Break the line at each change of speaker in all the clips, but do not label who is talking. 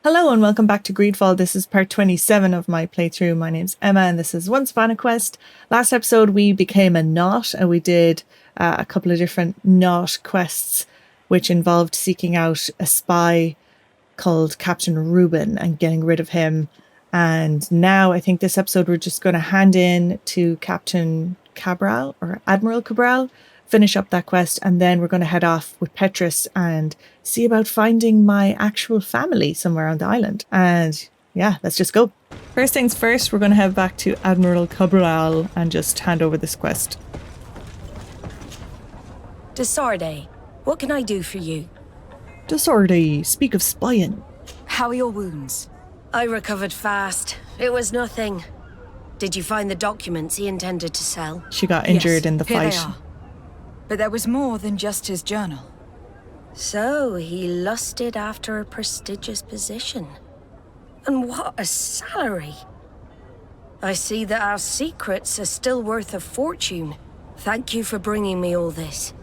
Hello and welcome back to Greedfall. This is part 27 of my playthrough. My name's Emma and this is Once Upon a Quest. Last episode we became a knot and we did a couple of different knot quests which involved seeking out a spy called Captain Reuben and getting rid of him. And now I think this episode we're just going to hand in to Captain Cabral or Admiral Cabral, finish up that quest, and then we're going to head off with Petrus and see about finding my actual family somewhere on the island. And yeah, let's just go. First things first, we're going to head back to Admiral Cabral and just hand over this quest.
Desarde, what can I do for you?
Desarde, speak of spying.
How are your wounds?
I recovered fast. It was nothing. Did you find the documents he intended to sell?
She got injured
Yes,
in the
here
fight.
they are. But there was more than just his journal.
So he lusted after a prestigious position. And what a salary! I see that our secrets are still worth a fortune. Thank you for bringing me all this.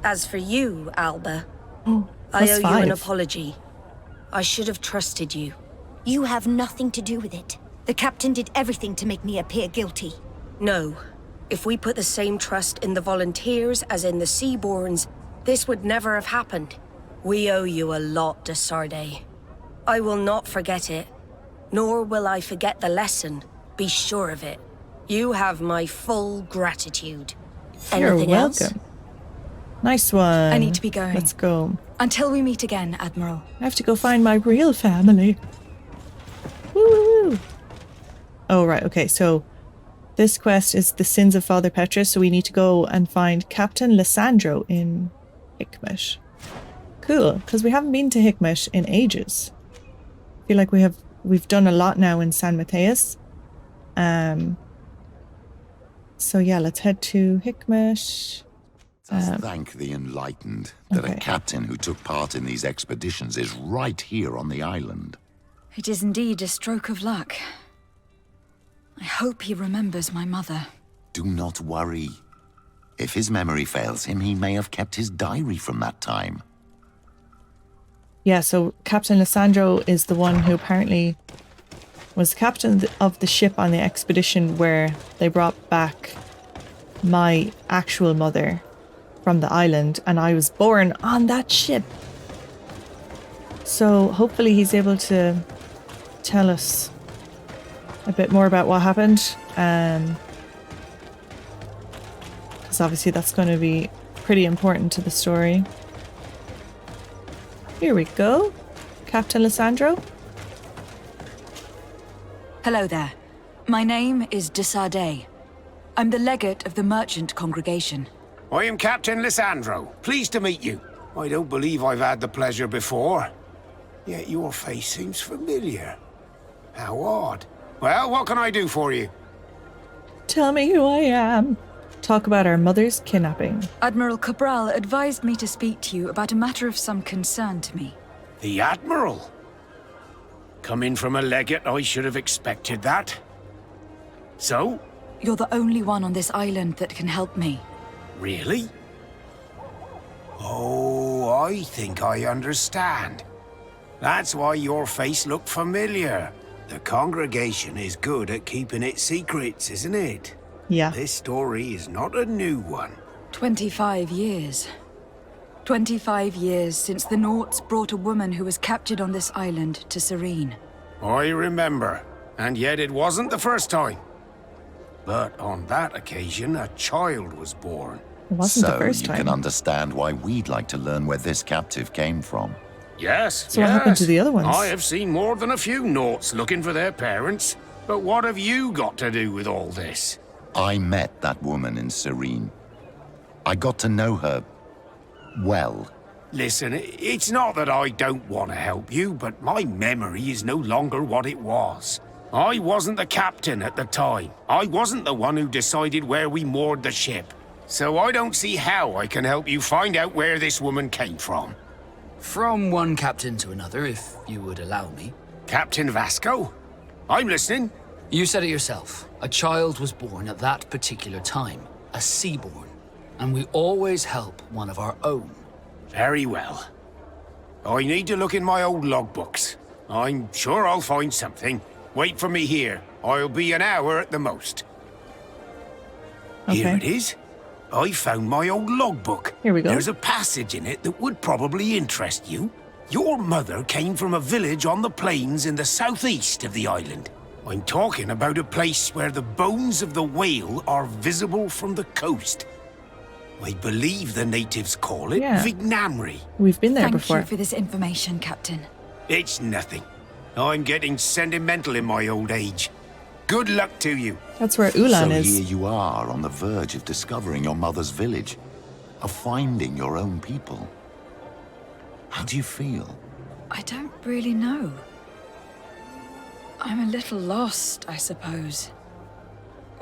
As for you, Alba, I owe you an apology. I should have trusted you.
You have nothing to do with it. The captain did everything to make me appear guilty.
No. If we put the same trust in the volunteers as in the Seaborns, this would never have happened. We owe you a lot, Desarde. I will not forget it, nor will I forget the lesson. Be sure of it. You have my full gratitude.
You're
Anything
welcome.
else?
Nice one.
I need to be going.
Let's go.
Until we meet again, Admiral.
I have to go find my real family. Woo woo woo. Oh, right. Okay, so this quest is the sins of Father Petrus, so we need to go and find Captain Lissandro in Hikmet. Cool, because we haven't been to Hikmet in ages. I feel like we've done a lot now in San Mateus. So yeah, let's head to Hikmet.
Thank the enlightened that a captain who took part in these expeditions is right here on the island.
It is indeed a stroke of luck. I hope he remembers my mother.
Do not worry. If his memory fails him, he may have kept his diary from that time.
Yeah, so Captain Lissandro is the one who apparently was captain of the ship on the expedition where they brought back my actual mother from the island, and I was born on that ship. So hopefully he's able to tell us a bit more about what happened, because obviously that's going to be pretty important to the story. Here we go. Captain Lissandro.
Hello there. My name is Desarde. I'm the legate of the merchant congregation.
I am Captain Lissandro. Pleased to meet you. I don't believe I've had the pleasure before. Yet your face seems familiar. How odd. Well, what can I do for you?
Tell me who I am. Talk about our mother's kidnapping.
Admiral Cabral advised me to speak to you about a matter of some concern to me.
The Admiral? Coming from a legate, I should have expected that. So?
You're the only one on this island that can help me.
Really? Oh, I think I understand. That's why your face looked familiar. The congregation is good at keeping its secrets, isn't it?
Yeah.
This story is not a new one.
25 years. 25 years since the Nauts brought a woman who was captured on this island to Serene.
I remember, and yet it wasn't the first time. But on that occasion, a child was born.
It wasn't the
So
first
you
time.
can understand why we'd like to learn where this captive came from.
Yes,
So what happened to the other ones?
I have seen more than a few Nauts looking for their parents. But what have you got to do with all this?
I met that woman in Serene. I got to know her well.
Listen, it's not that I don't want to help you, but my memory is no longer what it was. I wasn't the captain at the time. I wasn't the one who decided where we moored the ship. So I don't see how I can help you find out where this woman came from.
From one captain to another, if you would allow me.
Captain Vasco? I'm listening.
You said it yourself. A child was born at that particular time. A Seaborn. And we always help one of our own.
Very well. I need to look in my old logbooks. I'm sure I'll find something. Wait for me here. I'll be an hour at the most. Here
Okay.
it is. I found my old logbook.
Here we go.
There's a passage in it that would probably interest you. Your mother came from a village on the plains in the southeast of the island. I'm talking about a place where the bones of the whale are visible from the coast. I believe the natives call it Vignamri.
We've been there
Thank
before.
you for this information, Captain.
It's nothing. I'm getting sentimental in my old age. Good luck to you.
That's where Ulan
So
is.
here you are on the verge of discovering your mother's village, of finding your own people. How do you feel?
I don't really know. I'm a little lost, I suppose.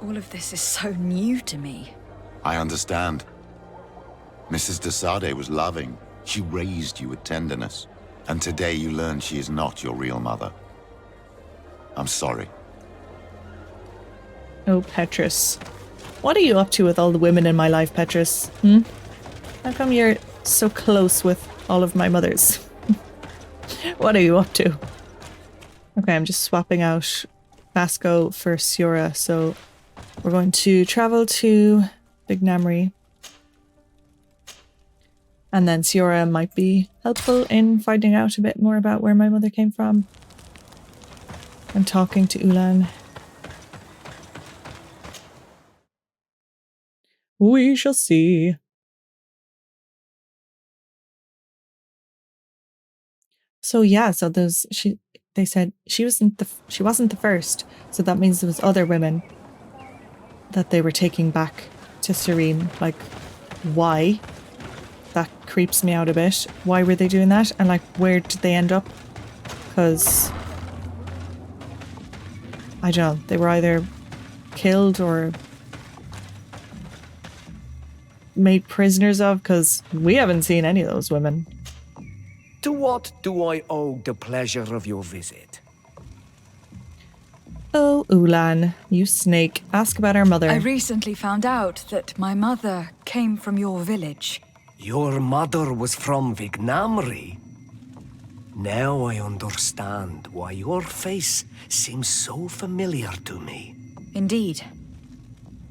All of this is so new to me.
I understand. Mrs. de Sade was loving. She raised you with tenderness. And today you learn she is not your real mother. I'm sorry.
Oh, Petrus. What are you up to with all the women in my life, Petrus? How come you're so close with all of my mothers? What are you up to? Okay, I'm just swapping out Vasco for Siora, so we're going to travel to Vignamri. And then Siora might be helpful in finding out a bit more about where my mother came from. And talking to Ulan. We shall see. So yeah, so they said she wasn't the first, so that means there was other women that they were taking back to Serene. Like, why? That creeps me out a bit. Why were they doing that? And like, where did they end up? Because I don't know, they were either killed or made prisoners of, because we haven't seen any of those women.
To what do I owe the pleasure of your visit?
Oh, Ulan, you snake. Ask about our mother.
I recently found out that my mother came from your village.
Your mother was from Vignamri. Now I understand why your face seems so familiar to me.
Indeed.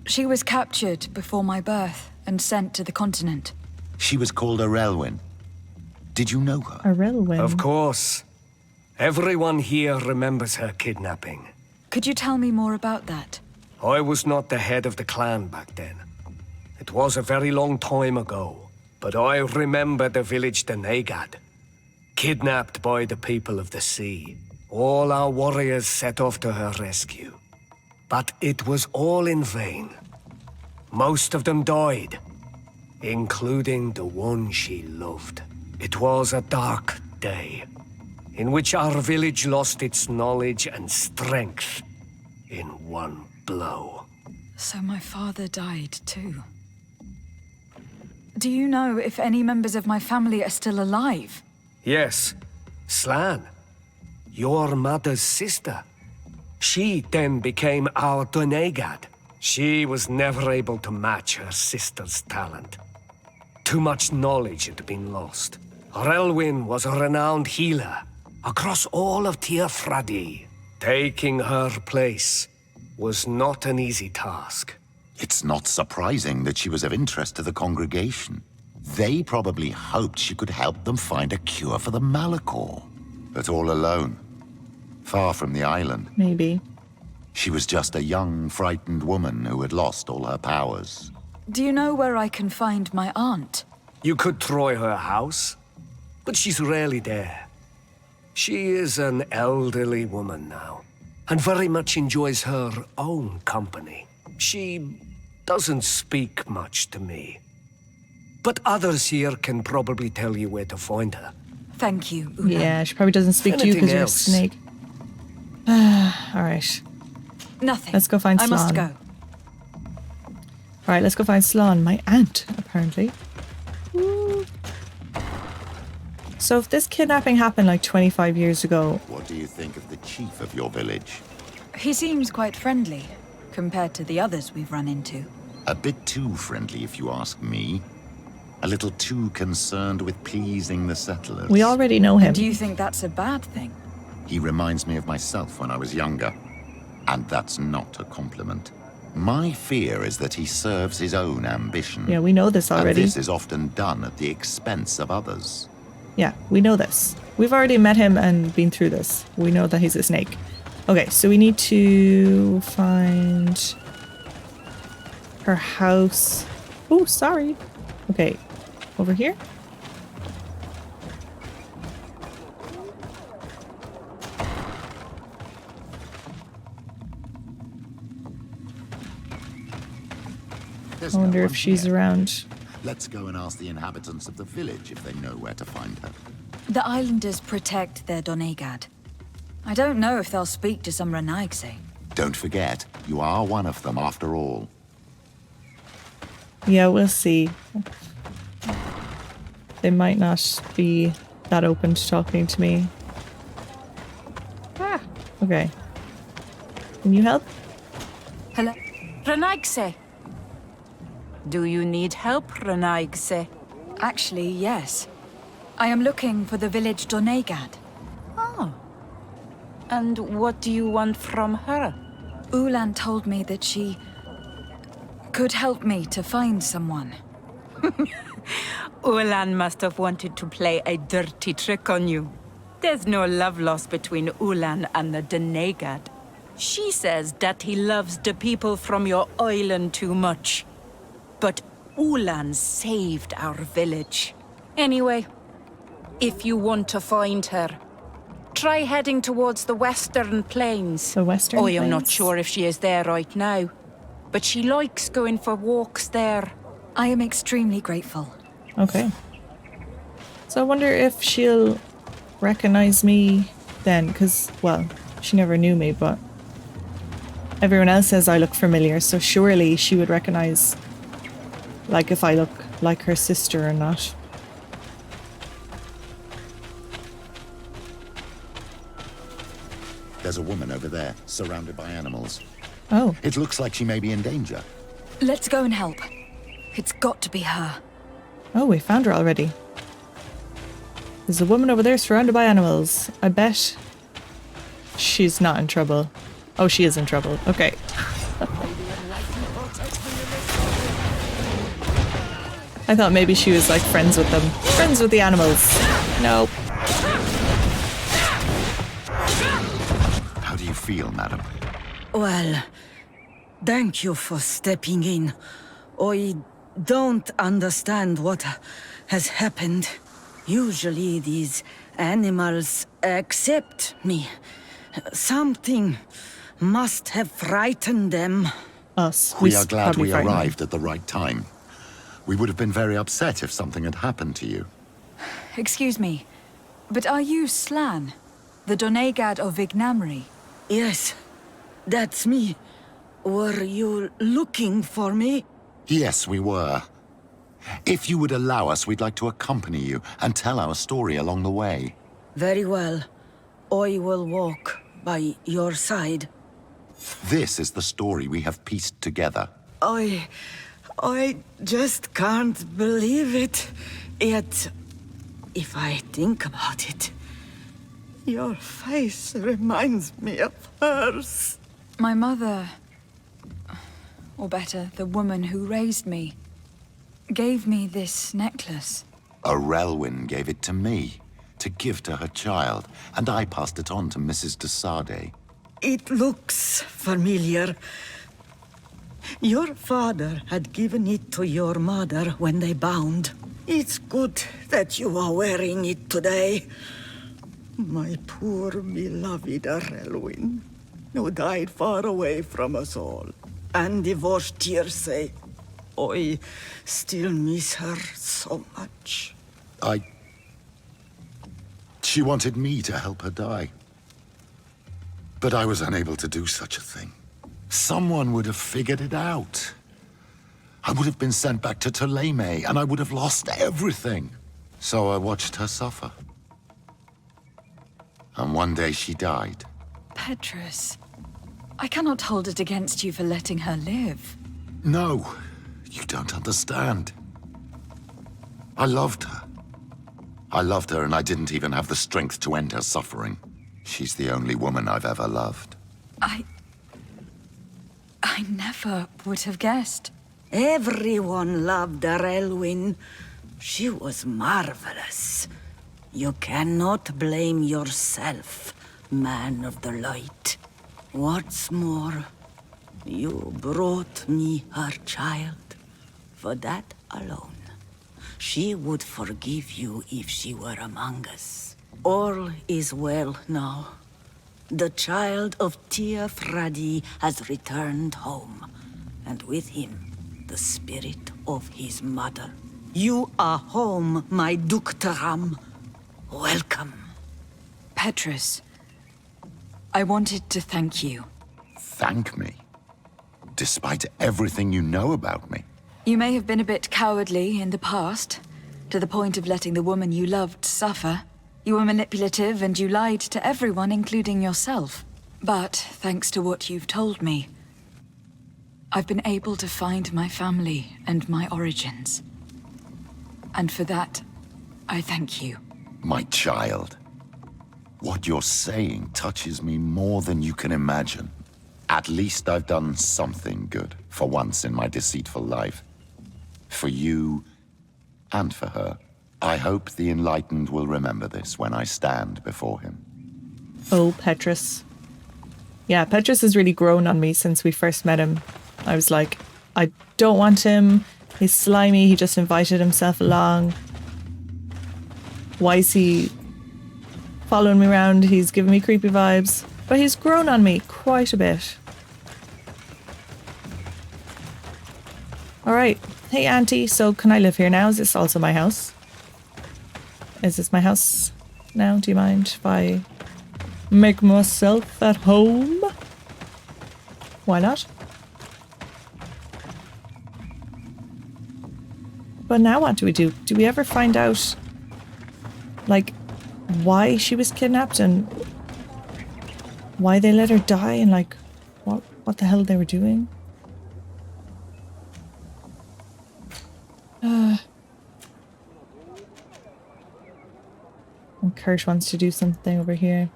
She was captured before my birth and sent to the continent.
She was called Arelwyn. Did you know her?
Arelwyn.
Of course. Everyone here remembers her kidnapping.
Could you tell me more about that?
I was not the head of the clan back then. It was a very long time ago. But I remember the village Denegad. Kidnapped by the people of the sea. All our warriors set off to her rescue. But it was all in vain. Most of them died, including the one she loved. It was a dark day, in which our village lost its knowledge and strength in one blow.
So my father died too. Do you know if any members of my family are still alive?
Yes, Slan, your mother's sister. She then became our Donegad. She was never able to match her sister's talent. Too much knowledge had been lost. Relwyn was a renowned healer across all of Tir Fradee. Taking her place was not an easy task.
It's not surprising that she was of interest to the congregation. They probably hoped she could help them find a cure for the Malachor. But all alone, far from the island.
Maybe.
She was just a young, frightened woman who had lost all her powers.
Do you know where I can find my aunt?
You could try her house, but she's rarely there. She is an elderly woman now, and very much enjoys her own company. She doesn't speak much to me. But others here can probably tell you where to find her.
Thank you, Ulan.
Yeah, she probably doesn't speak to you because
Anything
you're a
else?
snake. Alright.
Nothing.
Let's go find
I must
Slan.
go.
Alright, let's go find Slan, my aunt, apparently. Woo. So if this kidnapping happened like 25 years ago,
What do you think of the chief of your village?
He seems quite friendly, compared to the others we've run into.
A bit too friendly, if you ask me. A little too concerned with pleasing the settlers.
we already know him.
Do you think that's a bad thing?
He reminds me of myself when I was younger. And that's not a compliment. My fear is that he serves his own ambition.
Yeah, we know this already.
And this is often done at the expense of others.
Yeah, we know this. We've already met him and been through this. We know that he's a snake. Okay, so we need to find her house. Oh, sorry. Okay, over here? I wonder if she's around.
Let's go and ask the inhabitants of the village if they know where to find her.
The islanders protect their Donegad. I don't know if they'll speak to some Renaigse.
Don't forget, you are one of them after all.
Yeah, we'll see. They might not be that open to talking to me. Ah, okay. Can you help?
Hello?
Renaigse. Do you need help, Renaigse?
Actually, yes. I am looking for the village Donegad.
Oh. And what do you want from her?
Ulan told me that she could help me to find someone.
Ulan must have wanted to play a dirty trick on you. There's no love lost between Ulan and the Donegad. She says that he loves the people from your island too much. But Ulan saved our village. Anyway, if you want to find her, try heading towards the Western Plains.
The Western
I am not
Plains?
sure if she is there right now, but she likes going for walks there.
I am extremely grateful.
Okay. So I wonder if she'll recognize me then, because, well, she never knew me, but everyone else says I look familiar, so surely she would recognize, like, if I look like her sister or not.
There's a woman over there, surrounded by animals.
Oh,
It looks like she may be in danger.
Let's go and help. It's got to be her.
oh, we found her already. There's a woman over there surrounded by animals. I bet she's not in trouble. Oh, she is in trouble. Okay. I thought maybe she was like friends with them. Friends with the animals. Nope.
How do you feel, madam?
Well, thank you for stepping in. I don't understand what has happened. Usually these animals accept me. Something must have frightened them.
Us.
We are glad
probably
we
frightened them.
arrived at the right time. We would have been very upset if something had happened to you.
Excuse me, but are you Slan, the Donegad of Vignamri?
Yes, that's me. Were you looking for me?
Yes, we were. If you would allow us, we'd like to accompany you and tell our story along the way.
Very well. I will walk by your side.
This is the story we have pieced together.
I just can't believe it. Yet, if I think about it, your face reminds me of hers.
My mother, or better, the woman who raised me, gave me this necklace.
A Relwyn gave it to me, to give to her child, and I passed it on to Mrs. de Sade.
It looks familiar. Your father had given it to your mother when they bound. It's good that you are wearing it today. My poor beloved Relwyn, who died far away from us all. And divorced Tirce. I still miss her so much.
She wanted me to help her die. But I was unable to do such a thing. Someone would have figured it out. I would have been sent back to Ptolemy, and I would have lost everything. So I watched her suffer. And one day she died.
Petrus, I cannot hold it against you for letting her live.
No, you don't understand. I loved her. I loved her, and I didn't even have the strength to end her suffering. She's the only woman I've ever loved.
I never would have guessed.
Everyone loved her, Elwyn. She was marvelous. You cannot blame yourself, man of the light. What's more, you brought me her child. For that alone, she would forgive you if she were among us. All is well now. The child of Tia Fradee has returned home, and with him, the spirit of his mother. You are home, my Duktaram. Welcome.
Petrus, I wanted to thank you.
Thank me? Despite everything you know about me?
You may have been a bit cowardly in the past, to the point of letting the woman you loved suffer. You were manipulative and you lied to everyone, including yourself. But, thanks to what you've told me, I've been able to find my family and my origins. And for that, I thank you.
My child. What you're saying touches me more than you can imagine. At least I've done something good, for once in my deceitful life. For you, and for her. I hope the Enlightened will remember this when I stand before him.
Oh, Petrus. Yeah, Petrus has really grown on me since we first met him. I was like, I don't want him. He's slimy. He just invited himself along. Why is he following me around? He's giving me creepy vibes. But he's grown on me quite a bit. Alright. Hey, Auntie. So can I live here now? Is this also my house? Is this my house now? Do you mind if I make myself at home? Why not? But now what do we do? Do we ever find out, like, why she was kidnapped and why they let her die and, like, what the hell they were doing? And Kurt wants to do something over here.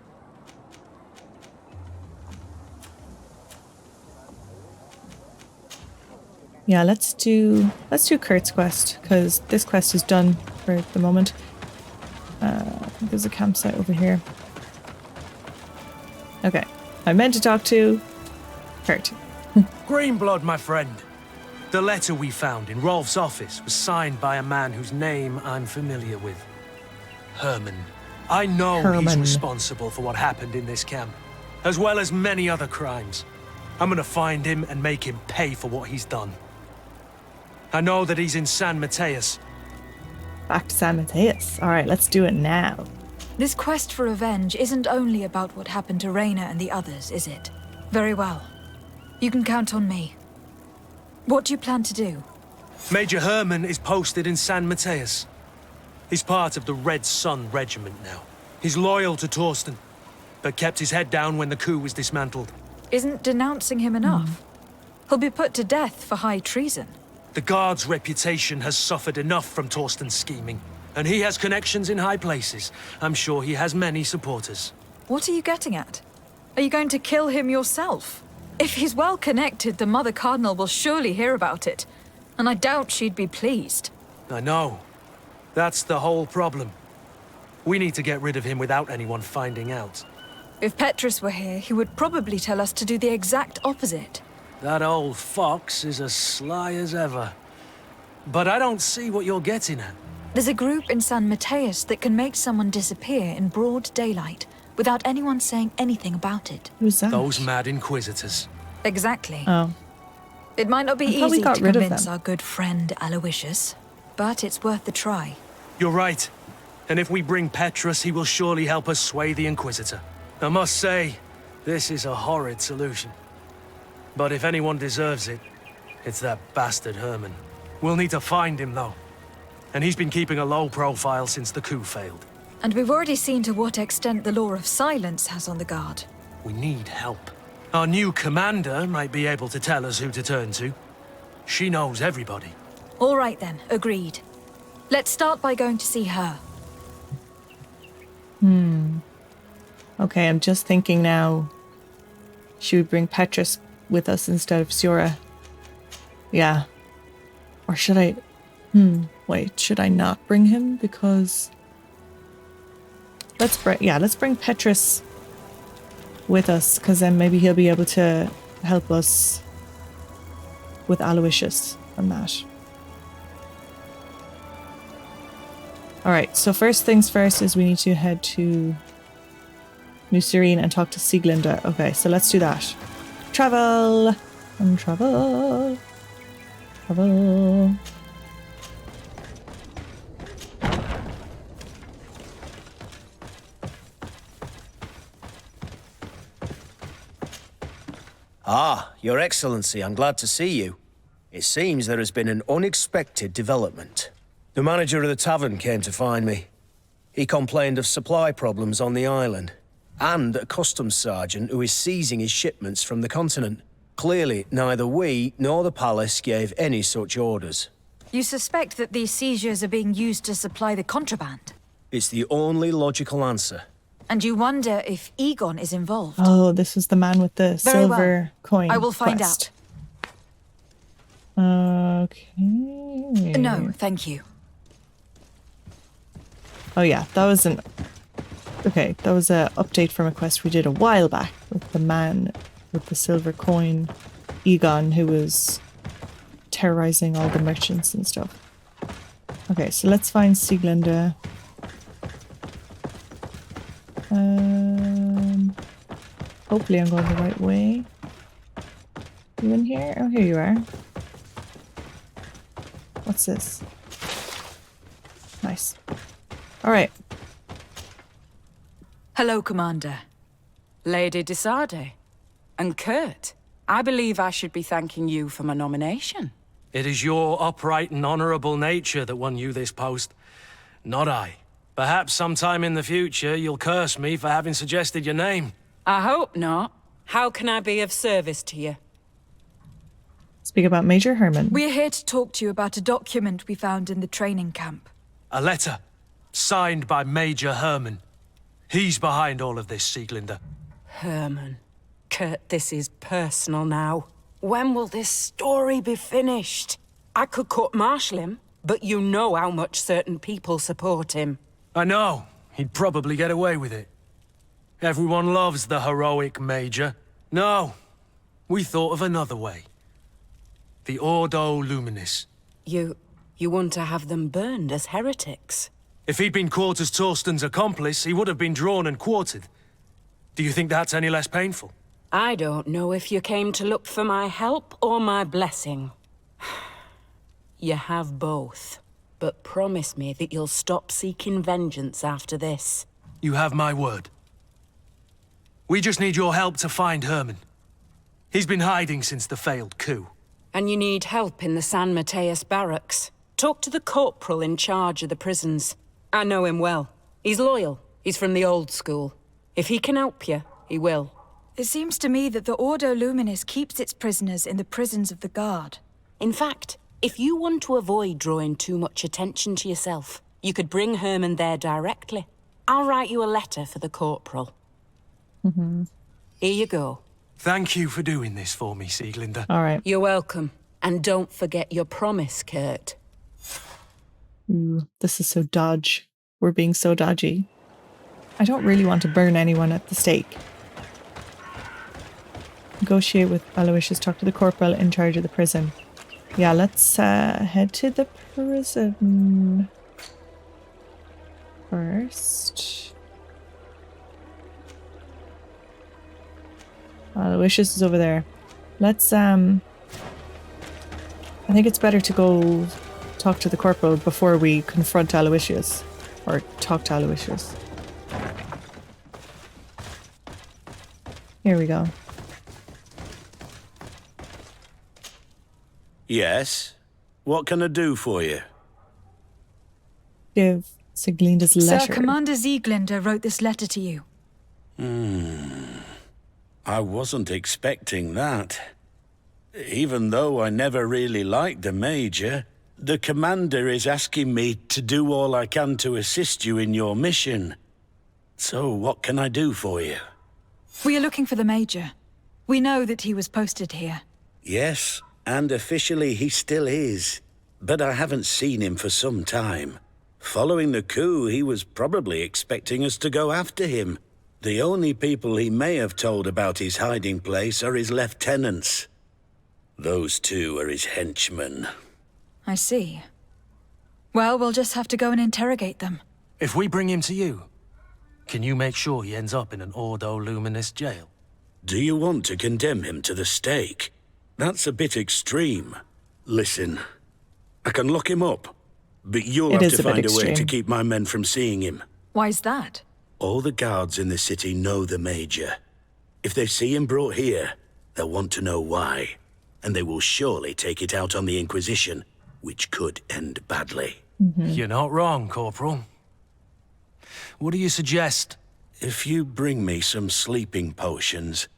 Yeah, let's do Kurt's quest, because this quest is done for the moment. There's a campsite over here. Okay, I meant to talk to Kurt.
Greenblood, my friend. The letter we found in Rolf's office was signed by a man whose name I'm familiar with. Herman. I know he's responsible for what happened in this camp, as well as many other crimes. I'm gonna find him and make him pay for what he's done. I know that he's in San Mateus.
Back to San Mateus. Alright, let's do it now.
This quest for revenge isn't only about what happened to Reyna and the others, is it? Very well. You can count on me. What do you plan to do?
Major Herman is posted in San Mateus. He's part of the Red Sun Regiment now. He's loyal to Torsten, but kept his head down when the coup was dismantled.
Isn't denouncing him enough? He'll be put to death for high treason.
The Guard's reputation has suffered enough from Torsten's scheming, and he has connections in high places. I'm sure he has many supporters.
What are you getting at? Are you going to kill him yourself? If he's well connected, the Mother Cardinal will surely hear about it, and I doubt she'd be pleased.
I know. That's the whole problem. We need to get rid of him without anyone finding out.
If Petrus were here, he would probably tell us to do the exact opposite.
That old fox is as sly as ever. But I don't see what you're getting at.
There's a group in San Mateus that can make someone disappear in broad daylight without anyone saying anything about it.
Who's that?
Those mad inquisitors.
Exactly.
Oh.
It might not be
I thought we
easy
got
to
rid of
convince
them.
our good friend Aloysius, but it's worth the try.
You're right. And if we bring Petrus, he will surely help us sway the Inquisitor. I must say, this is a horrid solution. But if anyone deserves it, it's that bastard Herman. We'll need to find him, though. And he's been keeping a low profile since the coup failed.
And we've already seen to what extent the law of silence has on the Guard.
We need help. Our new commander might be able to tell us who to turn to. She knows everybody.
All right then, agreed. Let's start by going to see her.
Okay, I'm just thinking now. Should we bring Petrus with us instead of Siora? Yeah. Or should I... Wait, should I not bring him? Because... Let's bring Petrus with us, because then maybe he'll be able to help us with Aloysius and that. Alright, so first things first is we need to head to New Serene and talk to Sieglinde. Okay, so let's do that. Travel! And travel! Travel!
Ah, Your Excellency, I'm glad to see you. It seems there has been an unexpected development. The manager of the tavern came to find me. He complained of supply problems on the island, and a customs sergeant who is seizing his shipments from the continent. Clearly, neither we nor the palace gave any such orders.
You suspect that these seizures are being used to supply the contraband?
It's the only logical answer.
And you wonder if Egon is involved?
Oh, this was the man with the
Very
silver coin.
I will find
quest.
out.
Okay.
No, thank you.
Oh yeah, that was an... Okay, that was an update from a quest we did a while back with the man with the silver coin, Egon, who was terrorizing all the merchants and stuff. Okay, so let's find Sieglinde. Hopefully I'm going the right way. You in here? Oh, here you are. What's this? Nice. Alright.
Hello, Commander. Lady Desade. And Kurt, I believe I should be thanking you for my nomination.
It is your upright and honorable nature that won you this post, not I. Perhaps sometime in the future you'll curse me for having suggested your name.
I hope not. How can I be of service to you?
Speak about Major Herman.
We're here to talk to you about a document we found in the training camp.
A letter, signed by Major Herman. He's behind all of this, Sieglinde.
Herman. Kurt, this is personal now. When will this story be finished? I could court-martial him, but you know how much certain people support him.
I know. He'd probably get away with it. Everyone loves the heroic Major. No, we thought of another way. The Ordo Luminis.
You want to have them burned as heretics?
If he'd been caught as Torsten's accomplice, he would have been drawn and quartered. Do you think that's any less painful?
I don't know if you came to look for my help or my blessing. You have both. But promise me that you'll stop seeking vengeance after this.
You have my word. We just need your help to find Herman. He's been hiding since the failed coup.
And you need help in the San Mateus barracks. Talk to the corporal in charge of the prisons. I know him well. He's loyal. He's from the old school. If he can help you, he will.
It seems to me that the Ordo Luminis keeps its prisoners in the prisons of the Guard.
In fact, if you want to avoid drawing too much attention to yourself, you could bring Herman there directly. I'll write you a letter for the corporal. Here you go.
Thank you for doing this for me, Sieglinde.
All right.
You're welcome. And don't forget your promise, Kurt.
Ooh, this is so dodge. We're being so dodgy. I don't really want to burn anyone at the stake. Negotiate with Aloysius, talk to the corporal in charge of the prison. Yeah, let's head to the prison first. Aloysius is over there. Let's I think it's better to go talk to the corporal before we confront Aloysius. Or talk to Aloysius. Here we go.
Yes? What can I do for you?
Give Sieglinde's letter.
Sir, Commander Sieglinde wrote this letter to you.
I wasn't expecting that. Even though I never really liked the Major, the Commander is asking me to do all I can to assist you in your mission. So, what can I do for you?
We are looking for the Major. We know that he was posted here.
Yes, and officially he still is. But I haven't seen him for some time. Following the coup, he was probably expecting us to go after him. The only people he may have told about his hiding place are his lieutenants. Those two are his henchmen.
I see. Well, we'll just have to go and interrogate them.
If we bring him to you, can you make sure he ends up in an Ordo Luminous jail?
Do you want to condemn him to the stake? That's a bit extreme. Listen, I can lock him up, but you'll have to find a way to keep my men from seeing him.
Why's that?
All the guards in the city know the Major. If they see him brought here, they'll want to know why. And they will surely take it out on the Inquisition, which could end badly.
You're not wrong, Corporal. What do you suggest?
If you bring me some sleeping potions,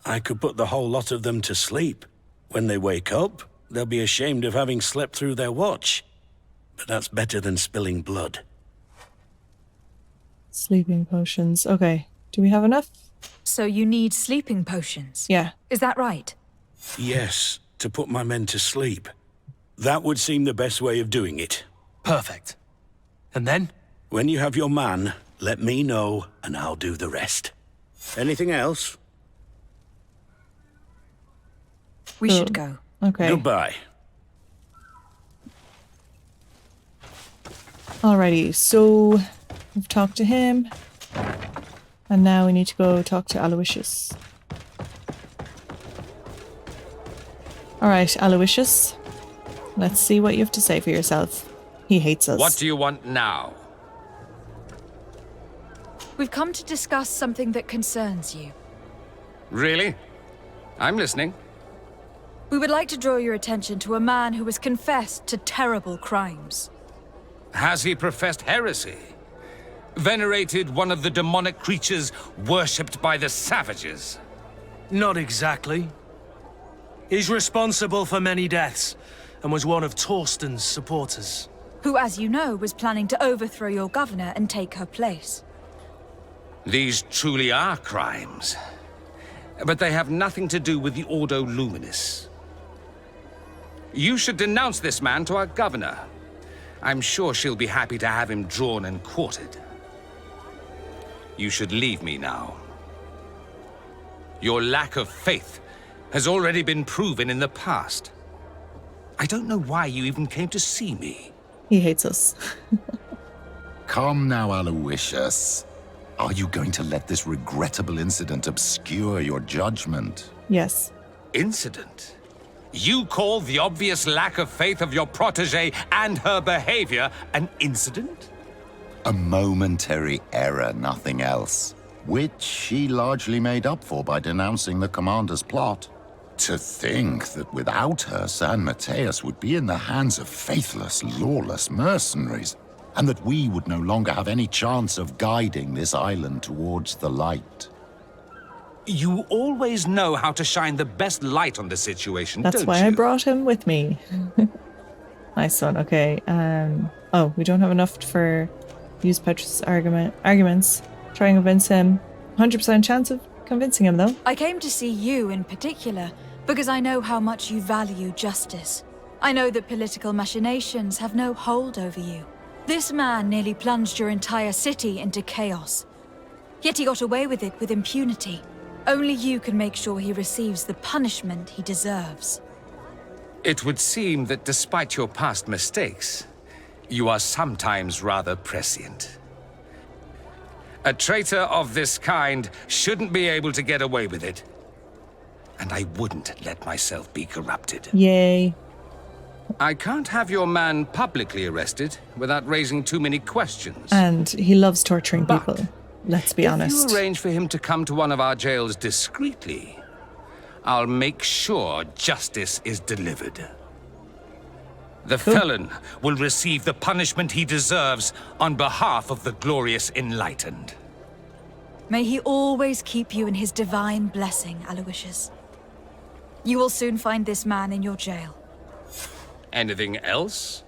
I could put the whole lot of them to sleep. When they wake up, they'll be ashamed of having slept through their watch. But that's better than spilling blood.
Sleeping potions. Okay. Do we have enough?
So you need sleeping potions?
Yeah.
Is that right?
Yes, to put my men to sleep. That would seem the best way of doing it.
Perfect. And then?
When you have your man, let me know, and I'll do the rest. Anything else?
We should go.
Okay.
Goodbye.
Alrighty, so we've talked to him. And now we need to go talk to Aloysius. Alright, Aloysius. Let's see what you have to say for yourself. He hates us.
What do you want now?
We've come to discuss something that concerns you.
Really? I'm listening.
We would like to draw your attention to a man who has confessed to terrible crimes.
Has he professed heresy? Venerated one of the demonic creatures worshipped by the savages?
Not exactly. He's responsible for many deaths, and was one of Torsten's supporters.
Who, as you know, was planning to overthrow your governor and take her place.
These truly are crimes. But they have nothing to do with the Ordo Luminous. You should denounce this man to our governor. I'm sure she'll be happy to have him drawn and quartered. You should leave me now. Your lack of faith has already been proven in the past. I don't know why you even came to see me.
He hates us.
Come now, Aloysius. Are you going to let this regrettable incident obscure your judgment?
Yes.
Incident? You call the obvious lack of faith of your protégé and her behavior an incident?
A momentary error, nothing else. Which she largely made up for by denouncing the commander's plot. To think that without her, San Mateus would be in the hands of faithless, lawless mercenaries, and that we would no longer have any chance of guiding this island towards the light.
You always know how to shine the best light on the situation,
That's
don't
why
you?
I brought him with me. Nice one. Okay. Oh, we don't have enough for use Petrus' arguments. Try and convince him. 100% chance of convincing him, though.
I came to see you in particular because I know how much you value justice. I know that political machinations have no hold over you. This man nearly plunged your entire city into chaos. Yet he got away with it with impunity. Only you can make sure he receives the punishment he deserves.
It would seem that despite your past mistakes, you are sometimes rather prescient. A traitor of this kind shouldn't be able to get away with it. And I wouldn't let myself be corrupted.
Yay.
I can't have your man publicly arrested without raising too many questions.
And he loves torturing people. Let's be honest.
If you arrange for him to come to one of our jails discreetly, I'll make sure justice is delivered. The felon will receive the punishment he deserves on behalf of the glorious enlightened.
May he always keep you in his divine blessing, Aloysius. You will soon find this man in your jail.
Anything else?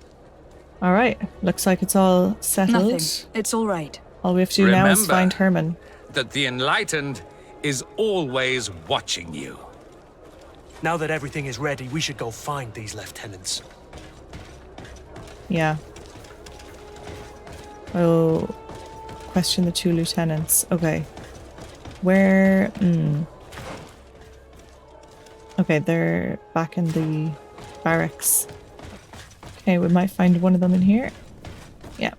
All right. Looks like it's all settled.
Nothing. It's all right.
All we have to do now is
Remember
find Herman.
that the Enlightened is always watching you.
Now that everything is ready, we should go find these lieutenants.
Yeah. Oh, question the 2 lieutenants. Okay. Where? Okay, they're back in the barracks. Okay, we might find one of them in here. Yeah.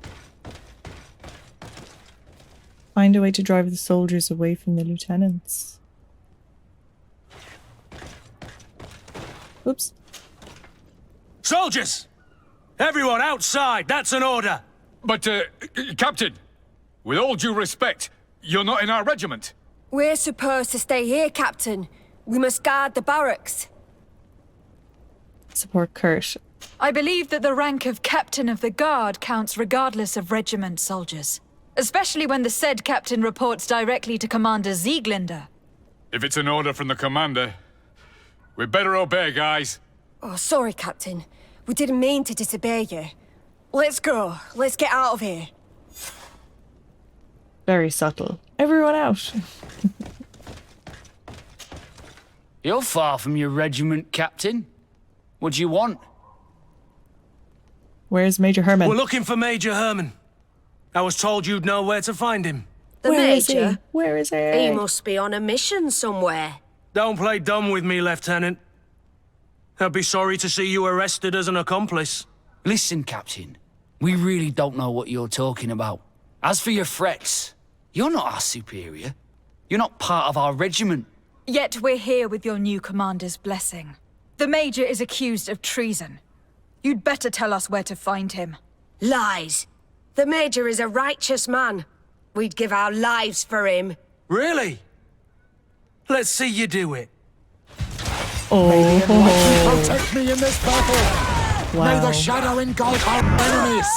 Find a way to drive the soldiers away from the lieutenants. Oops.
Soldiers! Everyone outside! That's an order!
But, Captain, with all due respect, you're not in our regiment.
We're supposed to stay here, Captain. We must guard the barracks.
Support Kurt.
I believe that the rank of Captain of the Guard counts regardless of regiment soldiers. Especially when the said captain reports directly to Commander Sieglinder.
If it's an order from the commander, we better obey, guys.
Oh, sorry, Captain. We didn't mean to disobey you. Let's go. Let's get out of here.
Very subtle. Everyone out.
You're far from your regiment, Captain. What do you want?
Where's Major Herman?
We're looking for Major Herman. I was told you'd know where to find him.
The Major?
Where is he?
He must be on a mission somewhere.
Don't play dumb with me, Lieutenant. I'd be sorry to see you arrested as an accomplice.
Listen, Captain. We really don't know what you're talking about. As for your threats, you're not our superior. You're not part of our regiment.
Yet we're here with your new commander's blessing. The Major is accused of treason. You'd better tell us where to find him.
Lies. The Major is a righteous man. We'd give our lives for him.
Really? Let's see you do it.
Oh.
Protect me in this battle.
Wow.
May the shadow engulf our enemies.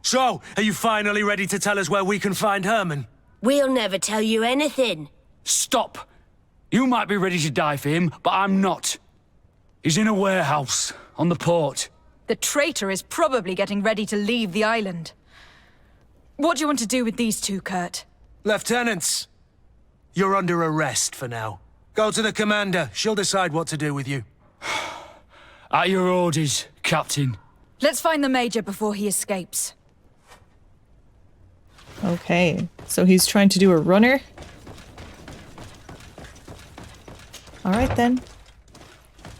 So, are you finally ready to tell us where we can find Herman?
We'll never tell you anything.
Stop! You might be ready to die for him, but I'm not. He's in a warehouse, on the port.
The traitor is probably getting ready to leave the island. What do you want to do with these 2, Kurt?
Lieutenants, you're under arrest for now. Go to the commander. She'll decide what to do with you.
At your orders, Captain.
Let's find the Major before he escapes.
Okay, so he's trying to do a runner. Alright then.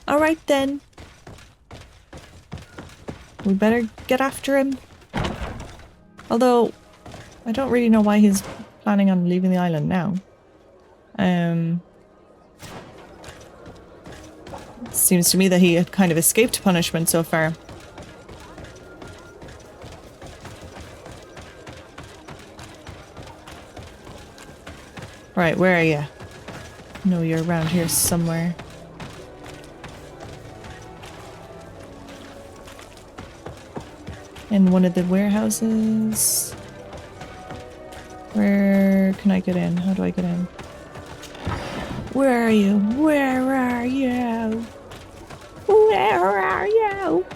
Alright then. We better get after him. Although, I don't really know why he's planning on leaving the island now. Seems to me that he had kind of escaped punishment so far. Right, where are you? No, you're around here somewhere. In one of the warehouses. Where can I get in? How do I get in? Where are you? Where are you? Where are you?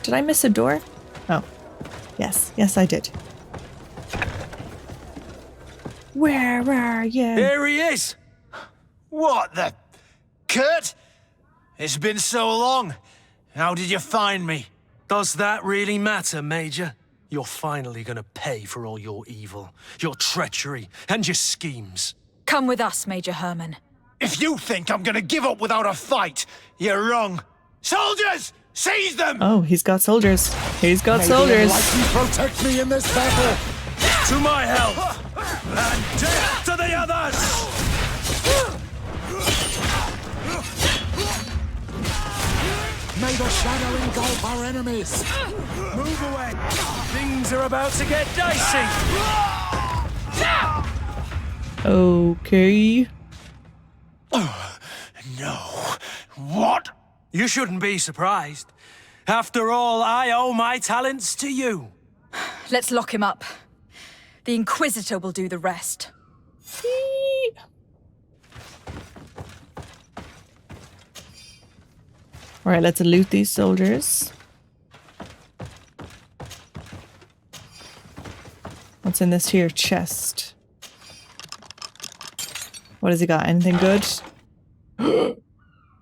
Did I miss a door? Oh. Yes. Yes, I did. Where are you?
Here he is! What the... Kurt? It's been so long. How did you find me?
Does that really matter, Major? You're finally gonna pay for all your evil, your treachery, and your schemes.
Come with us, Major Herman.
If you think I'm gonna give up without a fight, you're wrong. Soldiers! Seize them!
Oh, he's got soldiers. He's got soldiers.
Protect me in this battle.
To my help! And death to the others!
May the shadow engulf our enemies.
Move away! Things are about to get dicey!
Okay.
No. What?
You shouldn't be surprised. After all, I owe my talents to you.
Let's lock him up. The Inquisitor will do the rest.
Alright, let's loot these soldiers. What's in this here chest? What has he got? Anything good?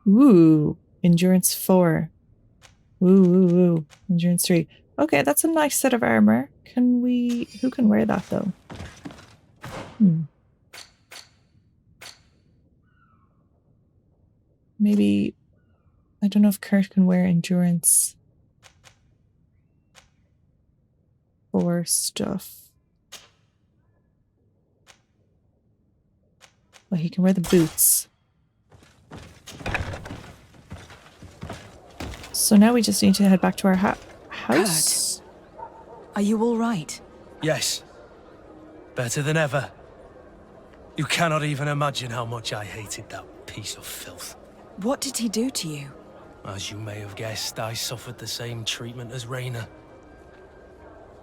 Ooh, endurance 4. Ooh. Endurance 3. Okay, that's a nice set of armor. Can we... Who can wear that, though? Maybe... I don't know if Kurt can wear endurance 4 stuff. Well, he can wear the boots. So now we just need to head back to our house.
Kurt, are you all right?
Yes. Better than ever. You cannot even imagine how much I hated that piece of filth.
What did he do to you?
As you may have guessed, I suffered the same treatment as Raina.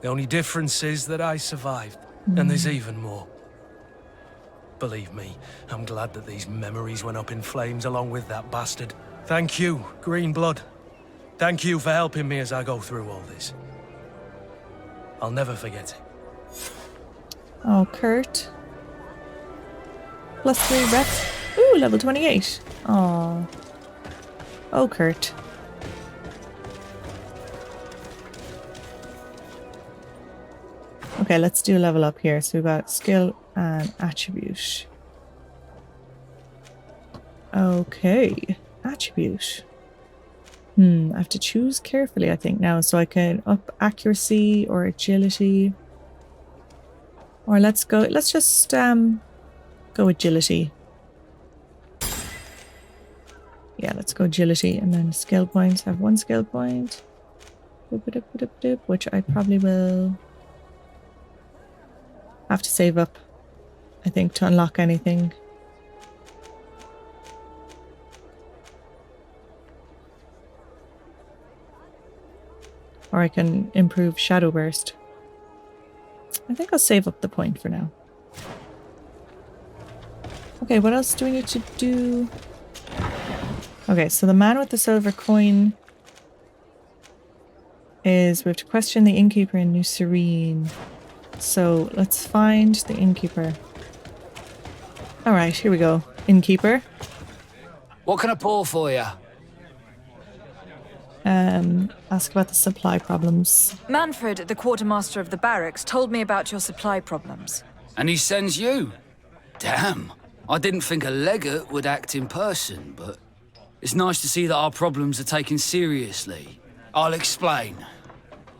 The only difference is that I survived, and there's even more. Believe me, I'm glad that these memories went up in flames along with that bastard. Thank you, Greenblood. Thank you for helping me as I go through all this. I'll never forget it.
Oh, Kurt. +3 rep. Ooh, level 28. Aww. Oh, Kurt. Okay, let's do a level up here. So we've got skill and attribute. Okay, attribute. I have to choose carefully, I think, now. So I can up accuracy or agility. Or let's just go agility. Yeah, let's go agility. And then skill points. I have 1 skill point. Which I probably will have to save up, I think, to unlock anything. Or I can improve Shadow Burst. I think I'll save up the point for now. Okay, what else do we need to do? Okay, so the man with the silver coin is we have to question the innkeeper in New Serene. So let's find the innkeeper. Alright, here we go. Innkeeper.
What can I pour for you?
Ask about the supply problems.
Manfred, the quartermaster of the barracks, told me about your supply problems.
And he sends you? Damn. I didn't think a legate would act in person, but it's nice to see that our problems are taken seriously. I'll explain.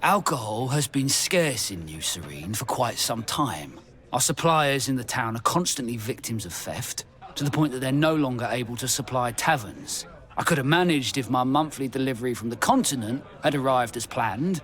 Alcohol has been scarce in New Serene for quite some time. Our suppliers in the town are constantly victims of theft, to the point that they're no longer able to supply taverns. I could have managed if my monthly delivery from the continent had arrived as planned,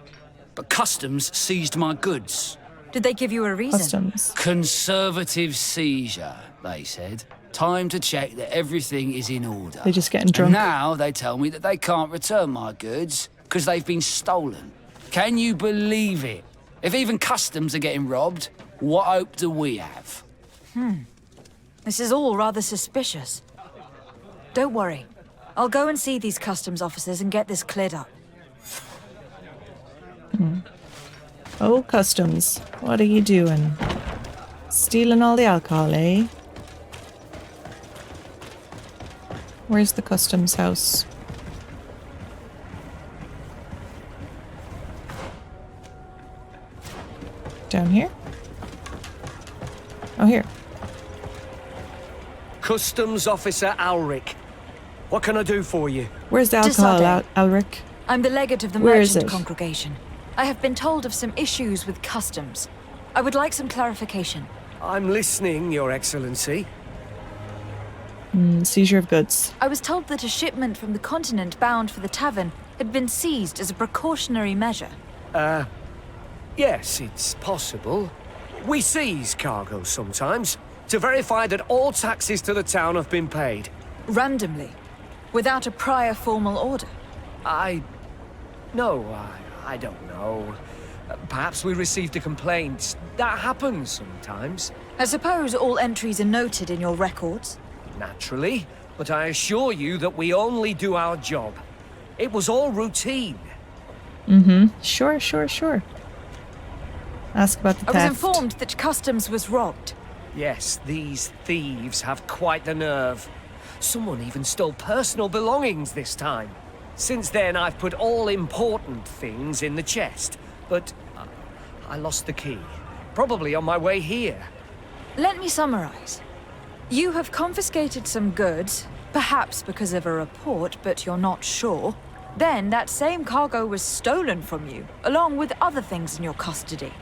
but customs seized my goods.
Did they give you a reason?
Customs.
Conservative seizure, they said. Time to check that everything is in order.
They're just getting drunk.
And now they tell me that they can't return my goods because they've been stolen. Can you believe it? If even customs are getting robbed, what hope do we have?
This is all rather suspicious. Don't worry. I'll go and see these customs officers and get this cleared up.
Oh, customs. What are you doing? Stealing all the alcohol, eh? Where's the customs house? Down here? Oh, here.
Customs Officer Alric. What can I do for you?
Where's the alcohol, Alric?
I'm the legate of the
Where is
merchant
it?
congregation. I have been told of some issues with customs. I would like some clarification.
I'm listening, Your Excellency.
Seizure of goods.
I was told that a shipment from the continent bound for the tavern had been seized as a precautionary measure.
Yes, it's possible. We seize cargo sometimes to verify that all taxes to the town have been paid.
Randomly, without a prior formal order.
I don't know. Perhaps we received a complaint. That happens sometimes.
I suppose all entries are noted in your records?
Naturally, but I assure you that we only do our job. It was all routine.
Sure. Ask about the theft.
I was informed that customs was robbed.
Yes, these thieves have quite the nerve. Someone even stole personal belongings this time. Since then, I've put all important things in the chest, but I lost the key. Probably on my way here.
Let me summarize. You have confiscated some goods, perhaps because of a report, but you're not sure. Then that same cargo was stolen from you, along with other things in your custody.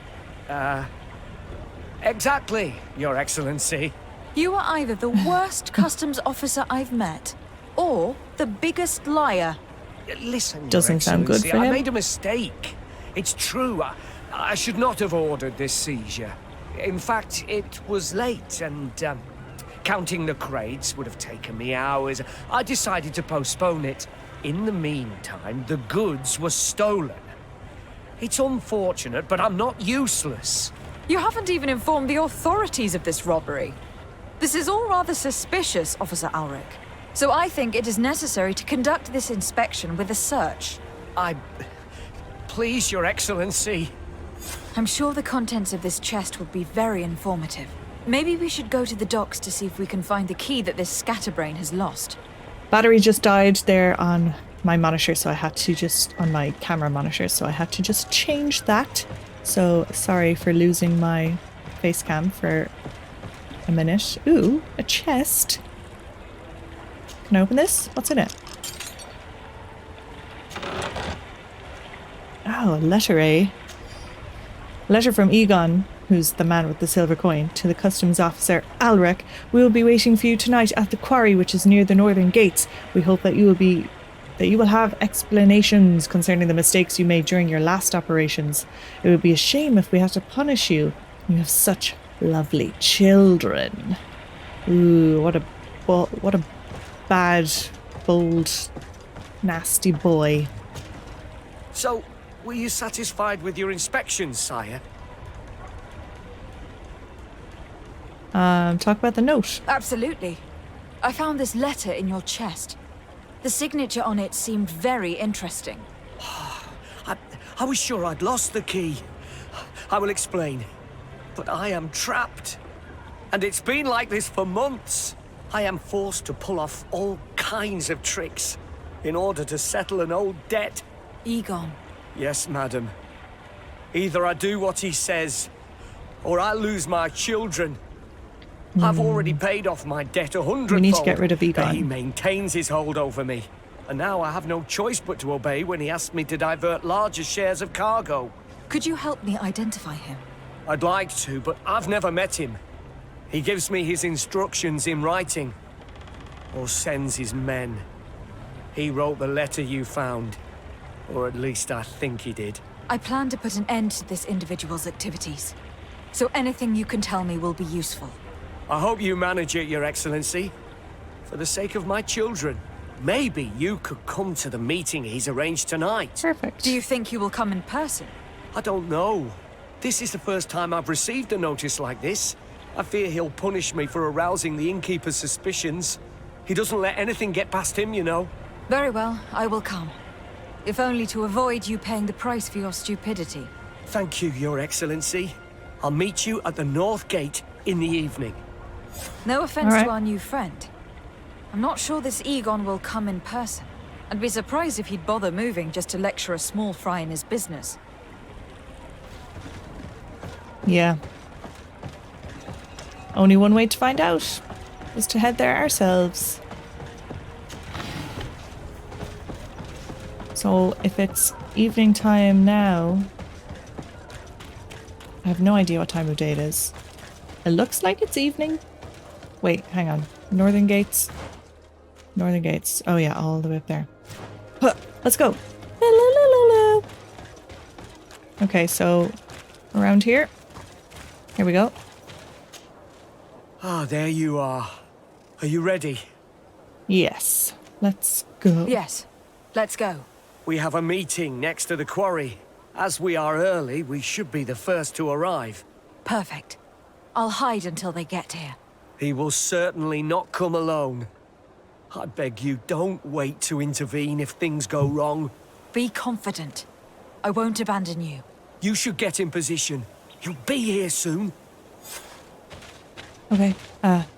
Exactly, Your Excellency.
You are either the worst customs officer I've met, or the biggest liar.
Listen,
Doesn't sound good for
I
him.
made a mistake. It's true. I should not have ordered this seizure. In fact, it was late, and counting the crates would have taken me hours. I decided to postpone it. In the meantime, the goods were stolen. It's unfortunate, but I'm not useless.
You haven't even informed the authorities of this robbery. This is all rather suspicious, Officer Ulrich. So I think it is necessary to conduct this inspection with a search.
Please, Your Excellency.
I'm sure the contents of this chest would be very informative. Maybe we should go to the docks to see if we can find the key that this scatterbrain has lost.
Battery just died there on my monitor, so I had to on my camera monitor, so I had to just change that. So sorry for losing my face cam for a minute. Ooh, a chest. Can I open this? What's in it? Oh, a letter, eh? A letter from Egon, who's the man with the silver coin, to the customs officer Ulrich. We will be waiting for you tonight at the quarry, which is near the northern gates. We hope that you will have explanations concerning the mistakes you made during your last operations. It would be a shame if we had to punish you. You have such lovely children. Ooh, what a bad, bold, nasty boy.
So, were you satisfied with your inspection, sire?
Talk about the note.
Absolutely. I found this letter in your chest. The signature on it seemed very interesting.
I was sure I'd lost the key. I will explain. But I am trapped. And it's been like this for months. I am forced to pull off all kinds of tricks in order to settle an old debt.
Egon.
Yes, madam. Either I do what he says, or I lose my children. I've already paid off my debt 100-fold.
We need to get rid of Egon.
But he maintains his hold over me. And now I have no choice but to obey when he asks me to divert larger shares of cargo.
Could you help me identify him?
I'd like to, but I've never met him. He gives me his instructions in writing, or sends his men. He wrote the letter you found, or at least I think he did.
I plan to put an end to this individual's activities, so anything you can tell me will be useful.
I hope you manage it, Your Excellency. For the sake of my children, maybe you could come to the meeting he's arranged tonight.
Perfect.
Do you think he will come in person?
I don't know. This is the first time I've received a notice like this. I fear he'll punish me for arousing the innkeeper's suspicions. He doesn't let anything get past him, you know.
Very well, I will come. If only to avoid you paying the price for your stupidity.
Thank you, Your Excellency. I'll meet you at the North Gate in the evening.
No offense to our new friend. I'm not sure this Egon will come in person. I'd be surprised if he'd bother moving just to lecture a small fry in his business.
Yeah. Only one way to find out is to head there ourselves. So if it's evening time now, I have no idea what time of day it is. It looks like it's evening. Wait, hang on. Northern gates. Northern gates. Oh yeah, all the way up there. Huh, let's go. La, la, la, la, la. Okay, so around here. Here we go.
Ah, there you are. Are you ready?
Yes. Let's go.
Yes. Let's go.
We have a meeting next to the quarry. As we are early, we should be the first to arrive.
Perfect. I'll hide until they get here.
He will certainly not come alone. I beg you, don't wait to intervene if things go wrong.
Be confident. I won't abandon you.
You should get in position. He'll be here soon.
Okay,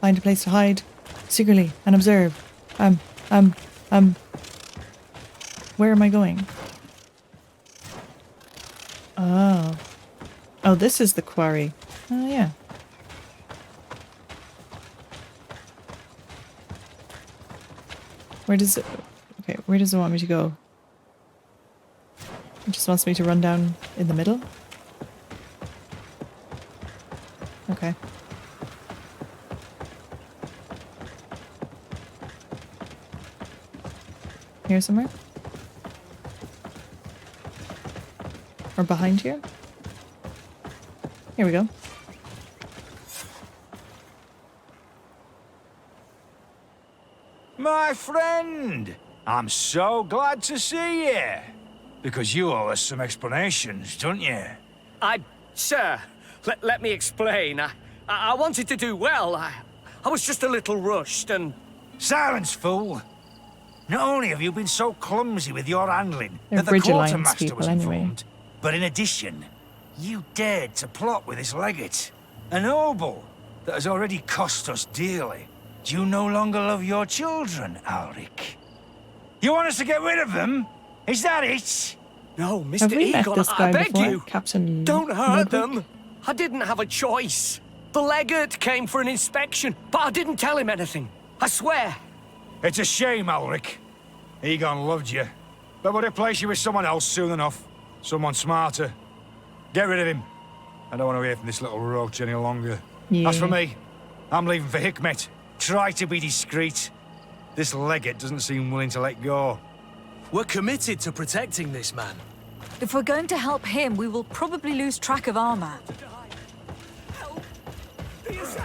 find a place to hide secretly and observe. Where am I going? Oh. Oh, this is the quarry. Oh, yeah. Where does it... Okay, where does it want me to go? It just wants me to run down in the middle? Okay. Here somewhere? Or behind here? Here we go.
My friend! I'm so glad to see you. Because you owe us some explanations, don't you?
Sir, let me explain. I wanted to do well. I was just a little rushed and...
Silence, fool! Not only have you been so clumsy with your handling
They're
that the
Bridge Alliance
quartermaster
people
was
anyway.
informed, but in addition, you dared to plot with this legate, a noble that has already cost us dearly. Do you no longer love your children, Alric? You want us to get rid of them? Is that it?
No,
Have
Mr.
we met
Egon,
this
I
guy
beg
before?
you.
Captain
Don't hurt
Noble?
them. I didn't have a choice. The legate came for an inspection, but I didn't tell him anything. I swear.
It's a shame, Alric. Egon loved you, but would replace you with someone else soon enough. Someone smarter. Get rid of him. I don't want to hear from this little roach any longer.
Yeah.
As for me, I'm leaving for Hikmet. Try to be discreet. This legate doesn't seem willing to let go.
We're committed to protecting this man.
If we're going to help him, we will probably lose track of our man.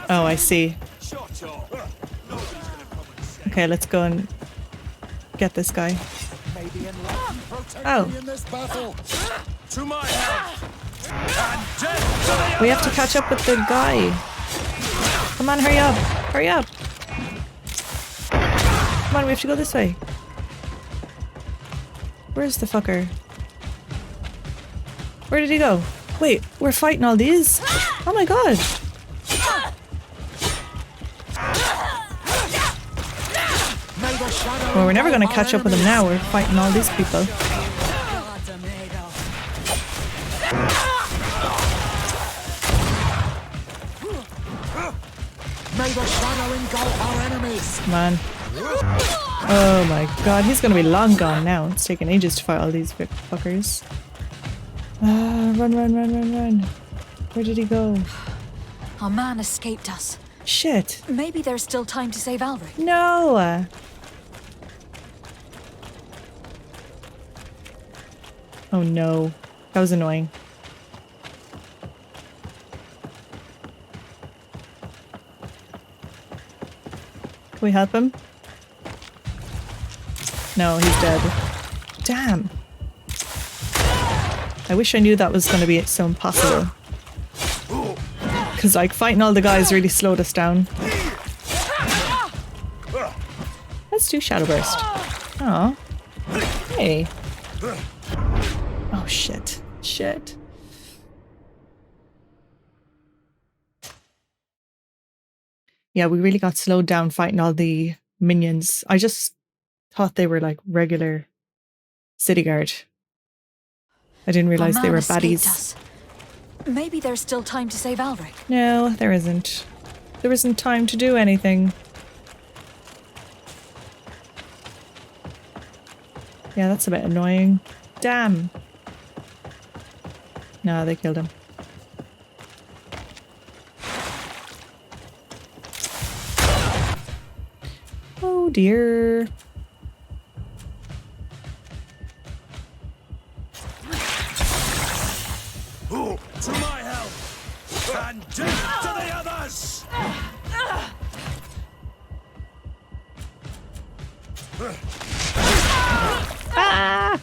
Oh, I see. Okay, let's go and get this guy. Oh.
To my help.
We have to catch up with the guy. Come on, hurry up. Hurry up. Come on, we have to go this way. Where's the fucker? Where did he go? Wait, we're fighting all these? Oh my god. Well, we're never going to catch up with him now. We're fighting all these people.
May the shadow engulf our enemies.
Come on. Oh my god, he's going to be long gone now. It's taking ages to fight all these fuckers. Run. Where did he go?
Our man escaped us.
Shit.
Maybe there's still time to save Alric.
No. Oh no. That was annoying. Can we help him? No, he's dead. Damn. I wish I knew that was going to be so impossible. Because, like, fighting all the guys really slowed us down. Let's do Shadow Burst. Oh. Hey. Oh, shit. Shit. Yeah, we really got slowed down fighting all the minions. I just thought they were like regular city guard. I didn't realize they were baddies.
Us. Maybe there's still time to save Alric.
No, there isn't. There isn't time to do anything. Yeah, that's a bit annoying. Damn. No, they killed him. Oh dear.
To my help. And death to the others.
Ah!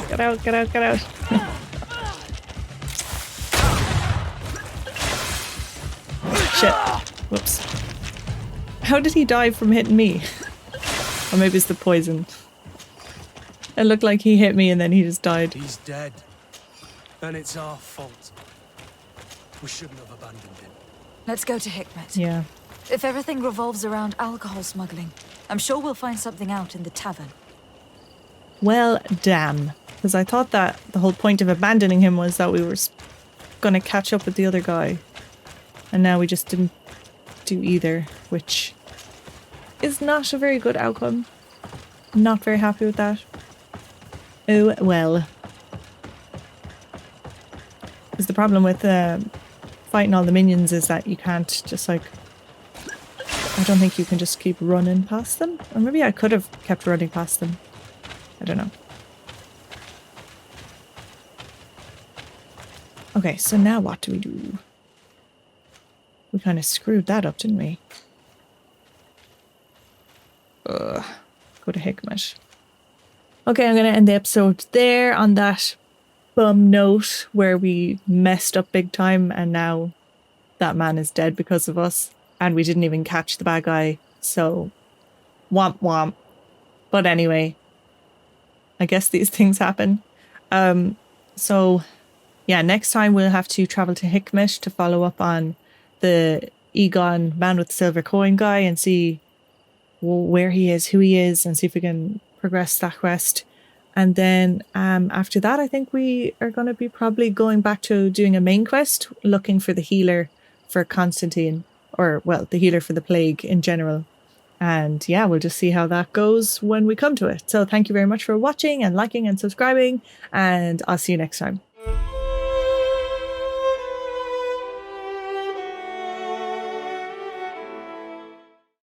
Get out, get out, get out. Shit. Whoops. How did he die from hitting me? Or maybe it's the poison. It looked like he hit me and then he just died.
He's dead. And it's our fault. We shouldn't have abandoned him.
Let's go to Hikmet.
Yeah.
If everything revolves around alcohol smuggling, I'm sure we'll find something out in the tavern.
Well, damn. Because I thought that the whole point of abandoning him was that we were going to catch up with the other guy. And now we just didn't do either, which is not a very good outcome. Not very happy with that. Oh, well. Because the problem with fighting all the minions is that you can't just like... I don't think you can just keep running past them. Or maybe I could have kept running past them. I don't know. Okay, so now what do we do? We kind of screwed that up, didn't we? Ugh. Go to Hikmet. Okay, I'm going to end the episode there on that bum note where we messed up big time and now that man is dead because of us. And we didn't even catch the bad guy. So, womp womp. But anyway, I guess these things happen. So, yeah, next time we'll have to travel to Hikmet to follow up on the Egon man with the silver coin guy and see where he is, who he is, and see if we can progress that quest. And then after that, I think we are going to be probably going back to doing a main quest, looking for the healer for Constantine, or, well, the healer for the plague in general. And yeah, we'll just see how that goes when we come to it. So thank you very much for watching and liking and subscribing, and I'll see you next time.